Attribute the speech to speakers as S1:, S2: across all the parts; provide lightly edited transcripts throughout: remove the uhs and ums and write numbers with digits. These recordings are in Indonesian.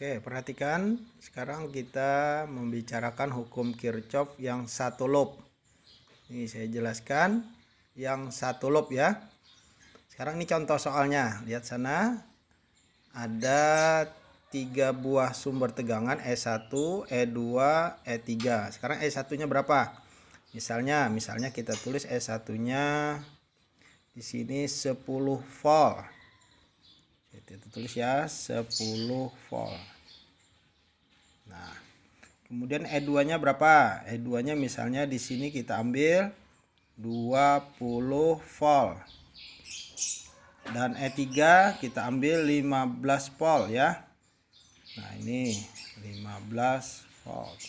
S1: Oke, perhatikan. Sekarang kita membicarakan hukum Kirchhoff yang satu loop. Ini saya jelaskan yang satu loop ya. Sekarang ini contoh soalnya. Lihat sana. Ada 3 buah sumber tegangan E1, E2, E3. Sekarang E1-nya berapa? Misalnya kita tulis E1-nya di sini 10 volt. Kita tulis ya 10 volt. Nah, kemudian E2-nya berapa? E2-nya misalnya di sini kita ambil 20 volt. Dan E3 kita ambil 15 volt ya. Nah, ini 15 volt.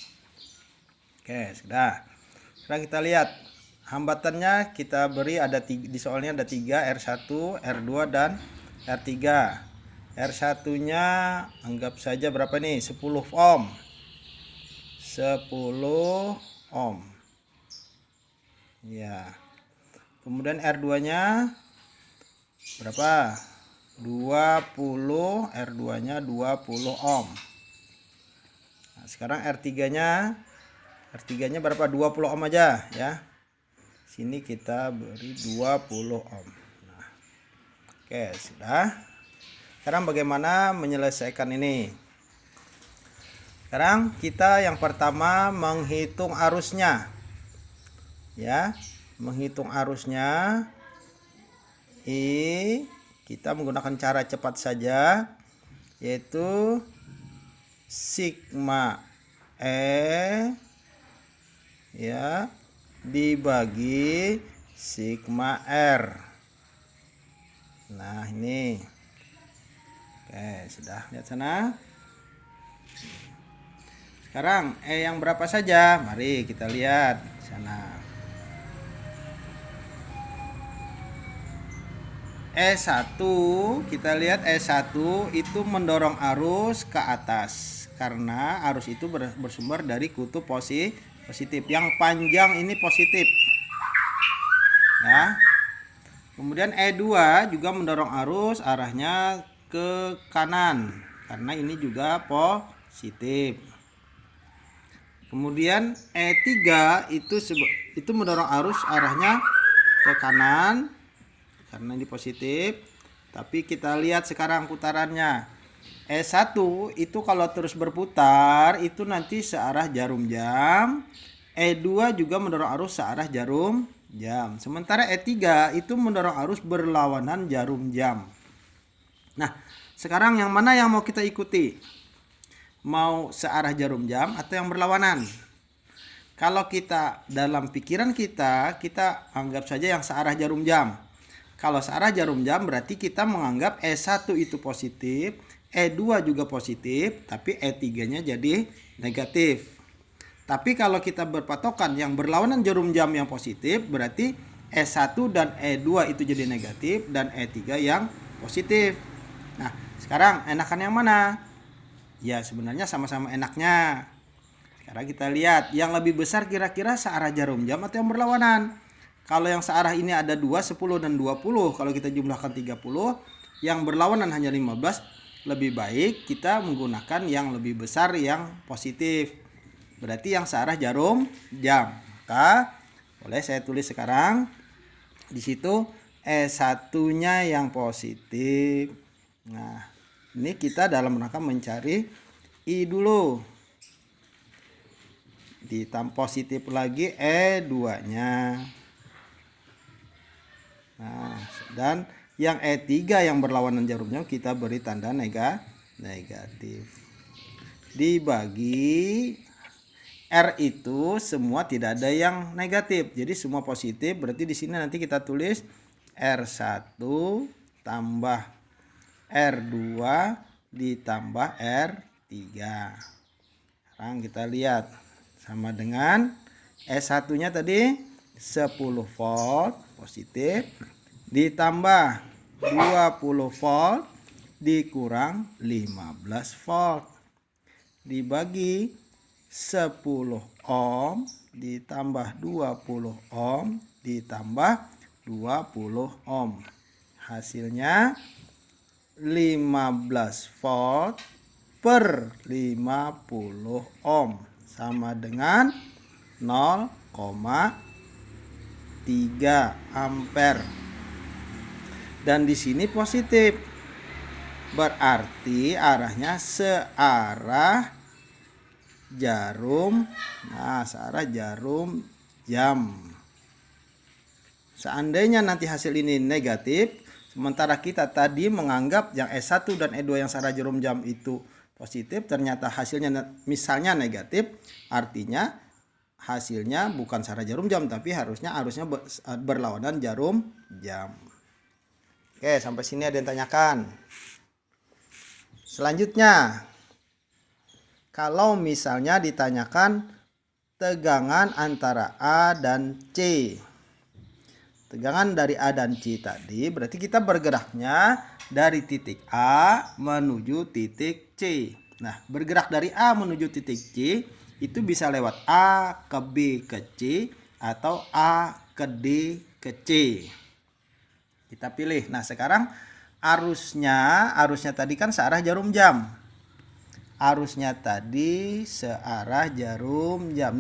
S1: Oke, sudah. Sekarang kita lihat hambatannya kita beri ada di soalnya ada 3, R1, R2 dan R3. R1-nya anggap saja berapa nih? 10 ohm. 10 ohm. Ya. Kemudian R2-nya berapa? 20, R2-nya 20 ohm. Nah, sekarang R3-nya berapa? 20 ohm aja ya. Sini kita beri 20 ohm. Nah, oke, sudah. Sekarang bagaimana menyelesaikan ini? Sekarang kita yang pertama menghitung arusnya. Ya, menghitung arusnya. Kita menggunakan cara cepat saja, yaitu sigma E ya dibagi sigma R. Nah, ini. Oke, sudah lihat sana. Sekarang E yang berapa saja? Mari kita lihat sana. E1, kita lihat E1 itu mendorong arus ke atas karena arus itu bersumber dari kutub positif. Yang panjang ini positif. Ya. Kemudian E2 juga mendorong arus arahnya ke kanan karena ini juga positif. Kemudian E3 itu mendorong arus arahnya ke kanan karena ini positif. Tapi kita lihat sekarang putarannya. E1 itu kalau terus berputar itu nanti searah jarum jam. E2 juga mendorong arus searah jarum jam. Sementara E3 itu mendorong arus berlawanan jarum jam. Nah, sekarang yang mana yang mau kita ikuti? Mau searah jarum jam atau yang berlawanan? Kalau kita dalam pikiran kita anggap saja yang searah jarum jam. Kalau searah jarum jam berarti kita menganggap E1 itu positif, E2 juga positif, tapi E3-nya jadi negatif. Tapi kalau kita berpatokan yang berlawanan jarum jam yang positif, berarti E1 dan E2 itu jadi negatif dan E3 yang positif. Nah, sekarang enakan yang mana? Ya, sebenarnya sama-sama enaknya. Sekarang kita lihat yang lebih besar kira-kira searah jarum jam atau yang berlawanan. Kalau yang searah ini ada 2, 10 dan 20, kalau kita jumlahkan 30, yang berlawanan hanya 15, lebih baik kita menggunakan yang lebih besar yang positif. Berarti yang searah jarum jam. Maka boleh saya tulis sekarang di situ E1-nya yang positif. Nah, ini kita dalam rangka mencari I dulu. Ditambah positif lagi E2-nya. Nah, dan yang E3 yang berlawanan jarumnya kita beri tanda negatif. Dibagi R itu semua tidak ada yang negatif. Jadi semua positif. Berarti di sini nanti kita tulis R1 tambah R2 ditambah R3. Sekarang kita lihat sama dengan E1-nya tadi 10 volt positif ditambah 20 volt dikurang 15 volt dibagi 10 ohm ditambah 20 ohm ditambah 20 ohm. Hasilnya 15 volt per 50 ohm sama dengan 0,3 ampere. Dan di sini positif. Berarti arahnya searah jarum. Nah, searah jarum jam. Seandainya nanti hasil ini negatif, sementara kita tadi menganggap yang S1 dan E2 yang searah jarum jam itu positif, ternyata hasilnya misalnya negatif, artinya hasilnya bukan searah jarum jam, tapi harusnya arusnya berlawanan jarum jam. Oke, sampai sini ada yang tanyakan? Selanjutnya, kalau misalnya ditanyakan tegangan antara A dan C. Tegangan dari A dan C tadi berarti kita bergeraknya dari titik A menuju titik C. Nah, bergerak dari A menuju titik C itu bisa lewat A ke B ke C atau A ke D ke C. Kita pilih. Nah, sekarang arusnya tadi kan searah jarum jam. Arusnya tadi searah jarum jam.